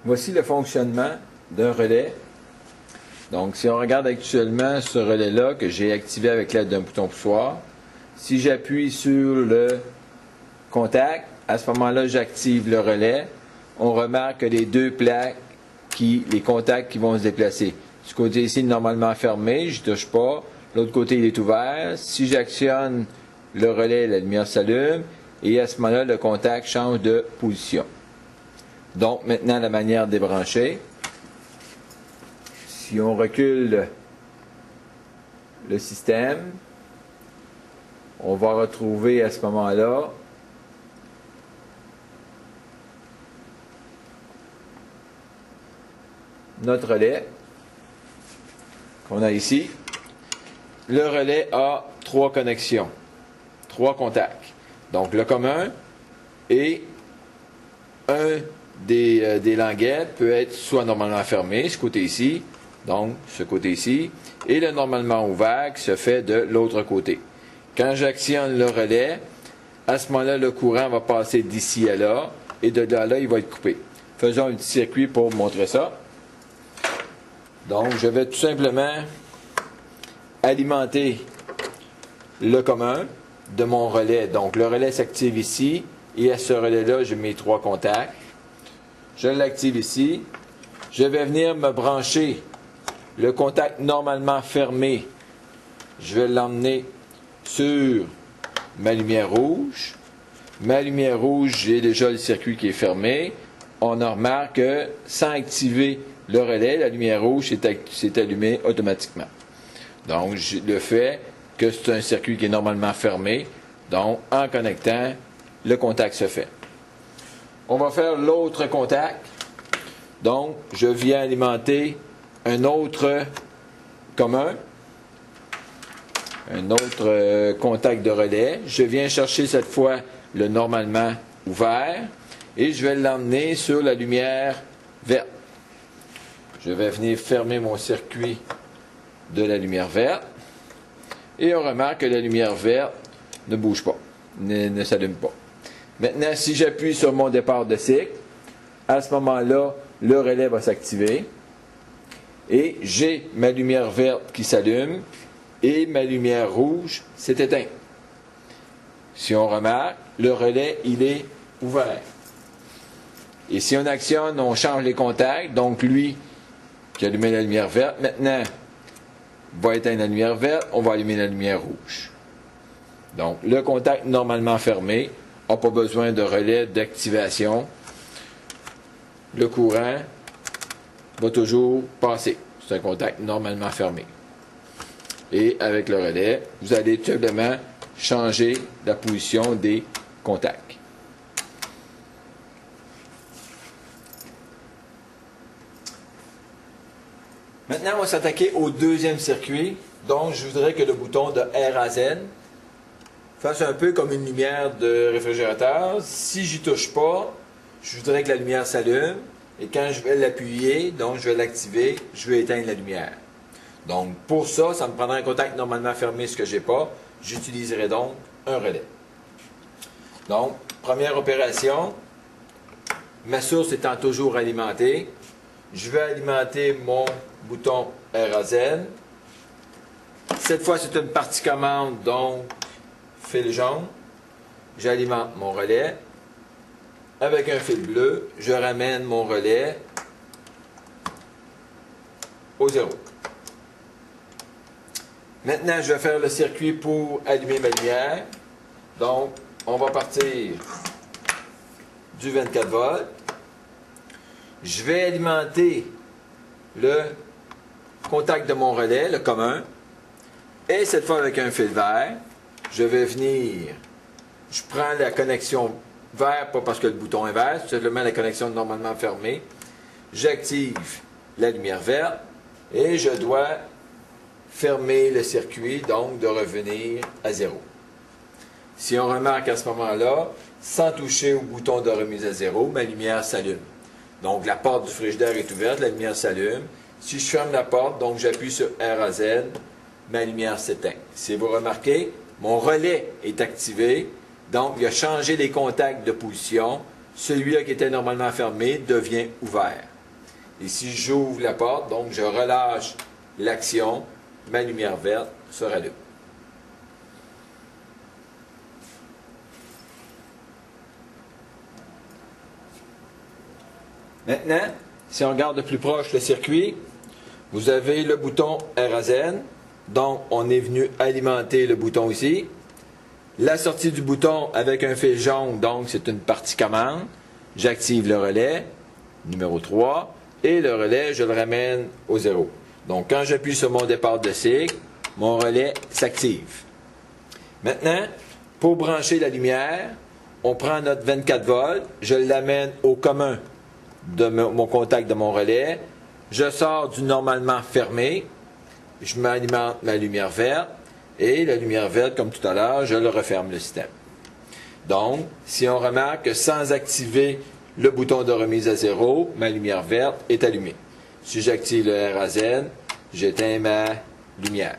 Voici le fonctionnement d'un relais. Donc, si on regarde actuellement ce relais-là que j'ai activé avec l'aide d'un bouton poussoir, si j'appuie sur le contact, à ce moment-là, j'active le relais. On remarque que les deux plaques, les contacts qui vont se déplacer. Ce côté ici, normalement fermé, je ne touche pas. L'autre côté, il est ouvert. Si j'actionne le relais, la lumière s'allume. Et à ce moment-là, le contact change de position. Donc, maintenant, la manière de débrancher. Si on recule le système, on va retrouver à ce moment-là notre relais qu'on a ici. Le relais a 3 connexions, 3 contacts. Donc, le commun et un des languettes peut être soit normalement fermé, ce côté ici, donc ce côté ici, et le normalement ouvert qui se fait de l'autre côté. Quand j'actionne le relais, à ce moment-là, le courant va passer d'ici à là, et de là à là, il va être coupé. Faisons un petit circuit pour montrer ça. Donc, je vais tout simplement alimenter le commun de mon relais. Donc, le relais s'active ici, et à ce relais-là, j'ai mes 3 contacts. Je l'active ici. Je vais venir me brancher le contact normalement fermé. Je vais l'emmener sur ma lumière rouge. Ma lumière rouge, j'ai déjà le circuit qui est fermé. On remarque que sans activer le relais, la lumière rouge s'est allumée automatiquement. Donc, le fait que c'est un circuit qui est normalement fermé. Donc, en connectant, le contact se fait. On va faire l'autre contact. Donc, je viens alimenter un autre commun, un autre contact de relais. Je viens chercher cette fois le normalement ouvert et je vais l'emmener sur la lumière verte. Je vais venir fermer mon circuit de la lumière verte et on remarque que la lumière verte ne bouge pas, ne s'allume pas. Maintenant, si j'appuie sur mon départ de cycle, à ce moment-là, le relais va s'activer et j'ai ma lumière verte qui s'allume et ma lumière rouge s'est éteinte. Si on remarque, le relais, il est ouvert. Et si on actionne, on change les contacts. Donc, lui qui allumait la lumière verte, maintenant, va éteindre la lumière verte, on va allumer la lumière rouge. Donc, le contact normalement fermé n'a pas besoin de relais d'activation. Le courant va toujours passer. C'est un contact normalement fermé. Et avec le relais, vous allez tout simplement changer la position des contacts. Maintenant, on va s'attaquer au deuxième circuit. Donc, je voudrais que le bouton de R à Z fasse un peu comme une lumière de réfrigérateur. Si j'y touche pas, je voudrais que la lumière s'allume. Et quand je vais l'appuyer, donc je vais l'activer, je vais éteindre la lumière. Donc, pour ça, ça me prendra un contact normalement fermé, ce que je n'ai pas. J'utiliserai donc un relais. Donc, première opération, ma source étant toujours alimentée, je vais alimenter mon bouton R à Z. Cette fois, c'est une partie commande, donc fil jaune. J'alimente mon relais. Avec un fil bleu, je ramène mon relais au 0. Maintenant, je vais faire le circuit pour allumer ma lumière. Donc, on va partir du 24 volts. Je vais alimenter le contact de mon relais, le commun. Et cette fois avec un fil vert, je vais venir, je prends la connexion vert, pas parce que le bouton est vert, c'est simplement la connexion normalement fermée. J'active la lumière verte et je dois fermer le circuit, donc de revenir à 0. Si on remarque à ce moment-là, sans toucher au bouton de remise à 0, ma lumière s'allume. Donc la porte du frigidaire est ouverte, la lumière s'allume. Si je ferme la porte, donc j'appuie sur R à Z, ma lumière s'éteint. Si vous remarquez, mon relais est activé. Donc, il a changé les contacts de position. Celui-là qui était normalement fermé devient ouvert. Et si j'ouvre la porte, donc je relâche l'action, ma lumière verte se rallume. Maintenant, si on regarde de plus proche le circuit, vous avez le bouton R à Z. Donc, on est venu alimenter le bouton ici. La sortie du bouton avec un fil jaune, donc c'est une partie commande. J'active le relais, numéro 3, et le relais, je le ramène au 0. Donc, quand j'appuie sur mon départ de cycle, mon relais s'active. Maintenant, pour brancher la lumière, on prend notre 24 volts, je l'amène au commun de mon contact de mon relais, je sors du normalement fermé, je m'alimente ma lumière verte, et la lumière verte, comme tout à l'heure, je le referme le système. Donc, si on remarque que sans activer le bouton de remise à 0, ma lumière verte est allumée. Si j'active le R à Z, j'éteins ma lumière.